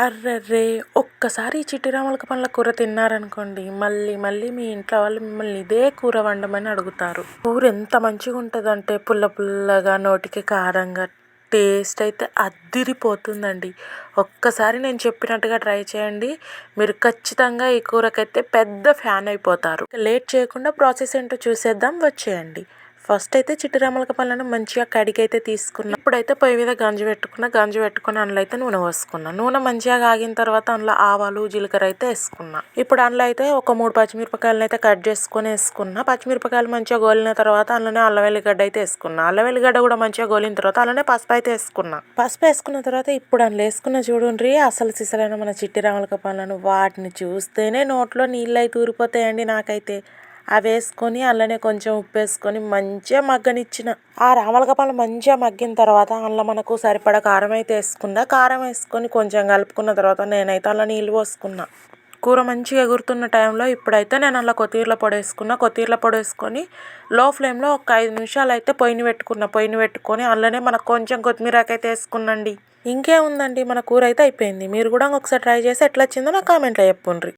అర్రెర్రే! ఒక్కసారి ఈ చిట్టి రామలక పండ్ల కూర తిన్నారనుకోండి, మళ్ళీ మళ్ళీ మీ ఇంట్లో వాళ్ళు మిమ్మల్ని ఇదే కూర వండమని అడుగుతారు. కూర ఎంత మంచిగుంటదంటే పుల్ల పుల్లగా, నోటికి కారంగా, టేస్ట్ అయితే అద్దిరిపోతుందండి. ఒక్కసారి నేను చెప్పినట్టుగా ట్రై చేయండి. మీరు ఖచ్చితంగా ఈ కూరకైతే పెద్ద ఫ్యాన్ అయిపోతారు. లేట్ చేయకుండా ప్రాసెస్ ఏంటో చూసేద్దాం, వచ్చేయండి. ఫస్ట్ అయితే చిట్టి రామలక పళ్ళను మంచిగా కడిగైతే తీసుకున్నా. ఇప్పుడైతే పొయ్యి మీద గంజి పెట్టుకుని అందులో అయితే నూనె పోసుకున్నా. నూనె మంచిగా కాగిన తర్వాత అందులో ఆవాలు, జీలకర్ర అయితే వేసుకున్నా. ఇప్పుడు అందులో అయితే ఒక 3 పచ్చిమిరపకాయలను అయితే కట్ చేసుకొని వేసుకున్నా. పచ్చిమిరపకాయలు మంచిగా గోలిన తర్వాత అందులోనే అల్లం వెల్లిగడ్డ అయితే వేసుకున్నా. అల్లం వెల్లిగడ్డ కూడా మంచిగా గోలిన తర్వాత అందులోనే పసుపు అయితే వేసుకున్నా. పసుపు వేసుకున్న తర్వాత ఇప్పుడు అందులో వేసుకున్న చూడండి అసలు సిసలైన మన చిట్టి రామలక పళ్ళను. వాటిని చూస్తేనే నోట్లో నీళ్ళు అయితే ఊరిపోతాయండి నాకైతే. అవి వేసుకొని అందులోనే కొంచెం ఉప్పు వేసుకొని మంచిగా మగ్గనిచ్చిన. ఆ రామలక పళ్ళు మంచిగా మగ్గిన తర్వాత అందులో మనకు సరిపడా కారం అయితే వేసుకున్నా. కారం వేసుకొని కొంచెం కలుపుకున్న తర్వాత నేనైతే అందులో నీళ్ళు పోసుకున్నా. కూర మంచిగా ఎగురుతున్న టైంలో ఇప్పుడైతే నేను అందులో కొత్తిమీర పొడి వేసుకున్నా. కొత్తిమీర పొడి వేసుకొని లో ఫ్లేమ్లో ఒక 5 నిమిషాలు అయితే పొయ్యిని పెట్టుకొని అందులోనే మనకు కొంచెం కొత్తిమీరకైతే అయితే వేసుకున్నాండి. ఇంకేముందండి, మన కూర అయితే అయిపోయింది. మీరు కూడా ఒకసారి ట్రై చేసి ఎట్లా వచ్చిందో నాకు కామెంట్లో చెప్పుండ్రి.